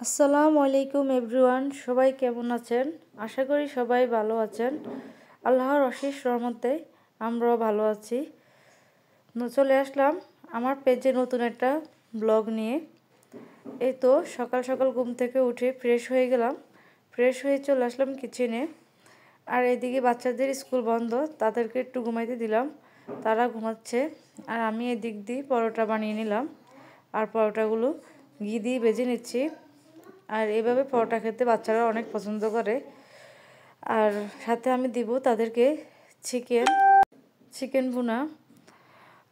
আসসালামু আলাইকুম এভরিওয়ান, সবাই কেমন আছেন? আশা করি সবাই ভালো আছেন। আল্লাহর অশেষ রহমতে আমরাও ভালো আছি। চলে আসলাম আমার পেজে নতুন একটা ব্লগ নিয়ে। এই তো সকাল সকাল ঘুম থেকে উঠে ফ্রেশ হয়ে গেলাম, ফ্রেশ হয়ে চলে আসলাম কিচেনে। আর এদিকে বাচ্চাদের স্কুল বন্ধ, তাদেরকে একটু ঘুমাইতে দিলাম, তারা ঘুমাচ্ছে। আর আমি এদিক দিয়ে পরোটা বানিয়ে নিলাম, আর পরোটাগুলো ঘি দিয়ে ভেজে নিচ্ছি। আর এভাবে পরোটা খেতে বাচ্চারা অনেক পছন্দ করে। আর সাথে আমি দিব তাদেরকে চিকেন ভুনা।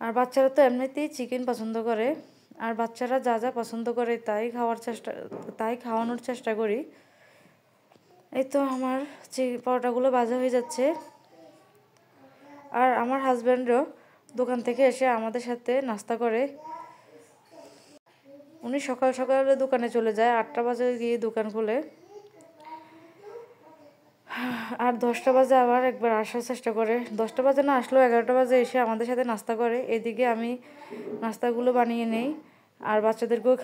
আর বাচ্চারা তো এমনিতেই চিকেন পছন্দ করে, আর বাচ্চারা যা যা পছন্দ করে তাই খাওয়ানোর চেষ্টা করি। এই তো আমার পরোটাগুলো ভাজা হয়ে যাচ্ছে। আর আমার হাজব্যান্ডও দোকান থেকে এসে আমাদের সাথে নাস্তা করে। উনি সকাল সকালে দোকানে চলে যায়, 8টা বাজে গিয়ে দোকান খোলে। আর 10টা বাজে আবার একবার আসার চেষ্টা করে। 10টা বাজে না আসলেও 11টা বাজে এসে আমাদের সাথে নাস্তা করে। এদিকে আমি নাস্তাগুলো বানিয়ে নেই আর বাচ্চাদেরকেও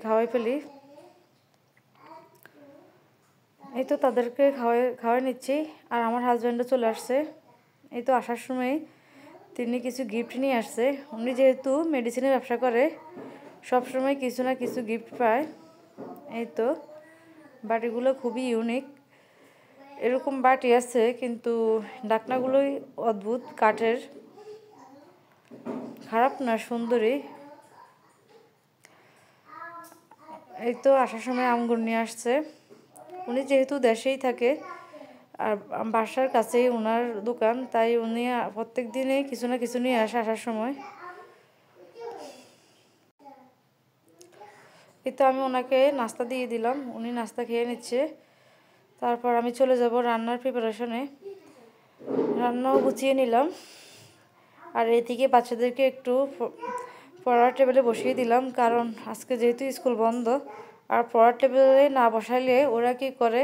খাওয়াই ফেলি। এই তো তাদেরকে খাওয়াই নিচ্ছি। আর আমার হাজব্যান্ডও চলে আসছে। এই তো আসার সময় তিনি কিছু গিফট নিয়ে আসছে। উনি যেহেতু মেডিসিনের ব্যবসা করে, সবসময় কিছু না কিছু গিফট পায়। এই তো বাটিগুলো খুবই ইউনিক। এরকম বাটি আছে কিন্তু ঢাকনাগুলোই অদ্ভুত, কাঠের, খারাপ না, সুন্দরী। এই তো আসার সময় আঙ্গুর নিয়ে আসছে। উনি যেহেতু দেশেই থাকে আর বাসার কাছেই ওনার দোকান, তাই উনি প্রত্যেক দিনই কিছু না কিছু নিয়ে আসে আসার সময়। এই তো আমি ওনাকে নাস্তা দিয়ে দিলাম, উনি নাস্তা খেয়ে নিচ্ছে। তারপর আমি চলে যাব রান্নার প্রিপারেশনে। রান্নাও গুছিয়ে নিলাম। আর এদিকে বাচ্চাদেরকে একটু পড়ার টেবিলে বসিয়ে দিলাম, কারণ আজকে যেহেতু স্কুল বন্ধ। আর পড়ার টেবিলে না বসাইলে ওরা কি করে,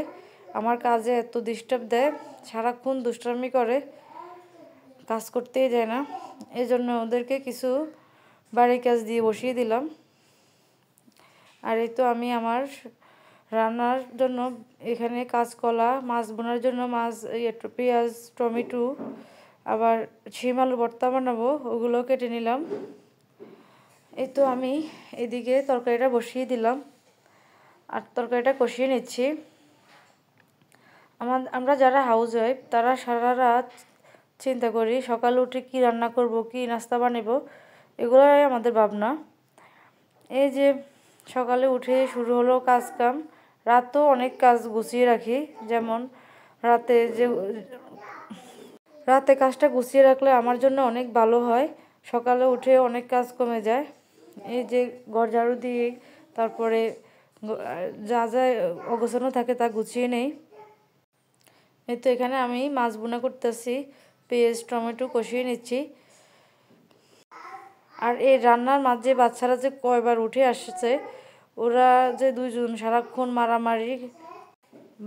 আমার কাজে এত ডিস্টার্ব দেয়, সারাক্ষণ দুষ্টামি করে, কাজ করতেই যায় না। এই জন্য ওদেরকে কিছু বাড়ির কাজ দিয়ে বসিয়ে দিলাম। আর এই তো আমি আমার রান্নার জন্য এখানে কাঁচকলা, মাছ বোনার জন্য পেঁয়াজ, টমেটো, আবার শিম আলু ভর্তা বানাবো, ওগুলো কেটে নিলাম। এই তো আমি এদিকে তরকারিটা বসিয়ে দিলাম আর তরকারিটা কষিয়ে নিচ্ছি। আমরা যারা হাউস ওয়াইফ তারা সারা রাত চিন্তা করি সকালে উঠে কি রান্না করব, কি নাস্তা বানাবো, এগুলোই আমাদের ভাবনা। এই যে সকালে উঠে শুরু হলো কাজ কাম, রাতেও অনেক কাজ গুছিয়ে রাখি। যেমন রাতে কাজটা গুছিয়ে রাখলে আমার জন্য অনেক ভালো হয়, সকালে উঠে অনেক কাজ কমে যায়। এই যে ঘর ঝাড়ু দিয়ে তারপরে যা যা অগোছানো থাকে তা গুছিয়ে নেই। এই তো এখানে আমি মাছ ভুনা করতেছি, পেঁয়াজ টমেটো কষিয়ে নিচ্ছি। আর এই রান্নার মাঝে বাচ্চারা যে কয়বার উঠে আসছে, ওরা যে দুইজন সারাক্ষণ মারামারি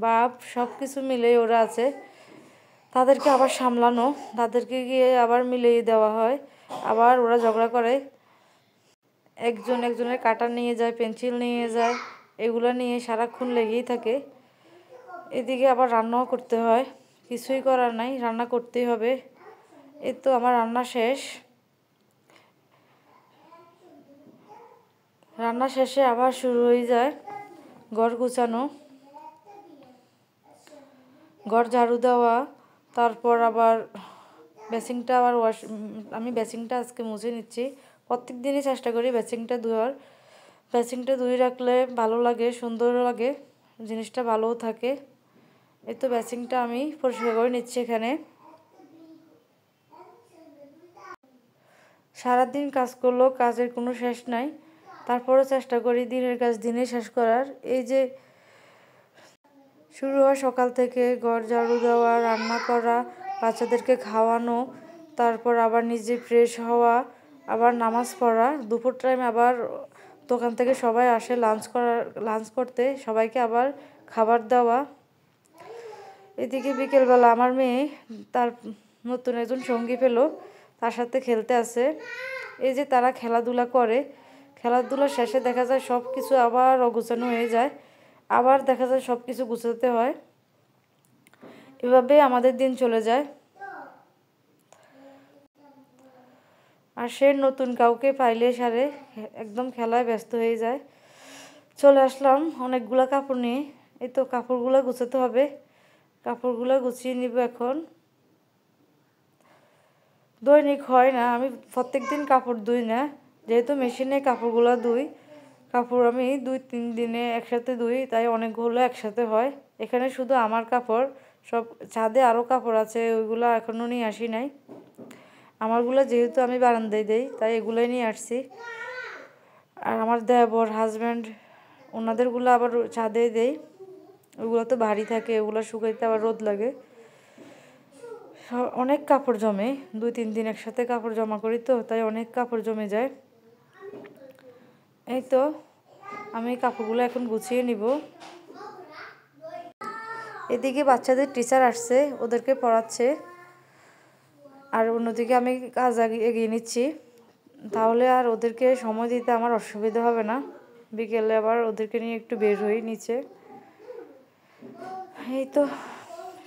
বাপ সব কিছু মিলেই ওরা আছে। তাদেরকে আবার সামলানো, তাদেরকে গিয়ে আবার মিলিয়ে দেওয়া হয়, আবার ওরা ঝগড়া করে। একজনের কাঁটা নিয়ে যায়, পেন্সিল নিয়ে যায়, এগুলো নিয়ে সারাক্ষণ লেগেই থাকে। এদিকে আবার রান্নাও করতে হয়, কিছুই করার নাই, রান্না করতেই হবে। এই তো আমার রান্না শেষ। রান্না শেষে আবার শুরু হয়ে যায় ঘর গুছানো, ঘর ঝাড়ু দেওয়া, তারপর আবার আমি বেসিংটা আজকে মুছে নিচ্ছি। প্রত্যেক দিনই চেষ্টা করি বেসিংটা ধোয়ার। বেসিংটা ধুয়ে রাখলে ভালো লাগে, সুন্দর লাগে, জিনিসটা ভালোও থাকে। এই তো বেসিংটা আমি পরিষ্কার করে নিচ্ছি এখানে। সারাদিন কাজ করলেও কাজের কোনো শেষ নাই, তারপরও চেষ্টা করি দিনের কাজ দিনে শেষ করার। এই যে শুরু হয় সকাল থেকে ঘর ঝাড়ু দেওয়া, রান্না করা, বাচ্চাদেরকে খাওয়ানো, তারপর আবার নিজে ফ্রেশ হওয়া, আবার নামাজ পড়া, দুপুর টাইমে আবার দোকান থেকে সবাই আসে লাঞ্চ করতে, সবাইকে আবার খাবার দেওয়া। এদিকে বিকেলবেলা আমার মেয়ে তার নতুন একজন সঙ্গী পেল, তার সাথে খেলতে আসে। এই যে তারা খেলাধুলা করে, খেলাধুলা শেষে দেখা যায় সব কিছু আবার অগোছানো হয়ে যায়, আবার দেখা যায় সব কিছু গুছাতে হয়। এভাবে আমাদের দিন চলে যায়। আর সে নতুন কাউকে পাইলে সারে একদম খেলায় ব্যস্ত হয়ে যায়। চলে আসলাম অনেকগুলা কাপড় নিয়ে। এই তো কাপড়গুলো গুছাতে হবে, কাপড়গুলো গুছিয়ে নিব এখন। দৈনিক হয় না, আমি প্রত্যেক দিন কাপড় ধুই না, যেহেতু মেশিনে কাপড়গুলো ধুই। কাপড় আমি 2-3 দিনে একসাথে ধুই, তাই অনেকগুলো একসাথে হয়। এখানে শুধু আমার কাপড়, সব ছাদে আরও কাপড় আছে, ওইগুলো এখনও নিয়ে আসি নাই। আমারগুলো যেহেতু আমি বারান্দায় দেই, তাই এগুলোই নিয়ে আসছি। আর আমার দেবর হাজব্যান্ড ওনাদেরগুলো আবার ছাদে দেই, ওগুলো তো ভারী থাকে, ওগুলো শুকাইতে আবার রোদ লাগে। অনেক কাপড় জমে, 2-3 দিন একসাথে কাপড় জমা করি তো, তাই অনেক কাপড় জমে যায়। এই তো আমি কাপড়গুলো এখন গুছিয়ে নিব। এদিকে বাচ্চাদের টিচার আসছে, ওদেরকে পড়াচ্ছে, আর অন্যদিকে আমি কাজ এগিয়ে নিচ্ছি। তাহলে আর ওদেরকে সময় দিতে আমার অসুবিধা হবে না। বিকেলে আবার ওদেরকে নিয়ে একটু বের হই নিচে। এই তো,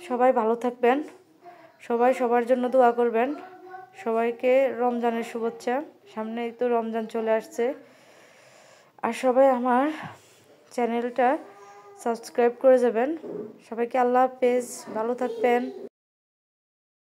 সবাই ভালো থাকবেন, সবাই সবার জন্য দোয়া করবেন। সবাইকে রমজানের শুভেচ্ছা। সামনে এই তো রমজান চলে আসছে। আর সবাই আমার চ্যানেলটা সাবস্ক্রাইব করে যাবেন। সবাইকে আল্লাহ হাফেজ, ভালো থাকবেন।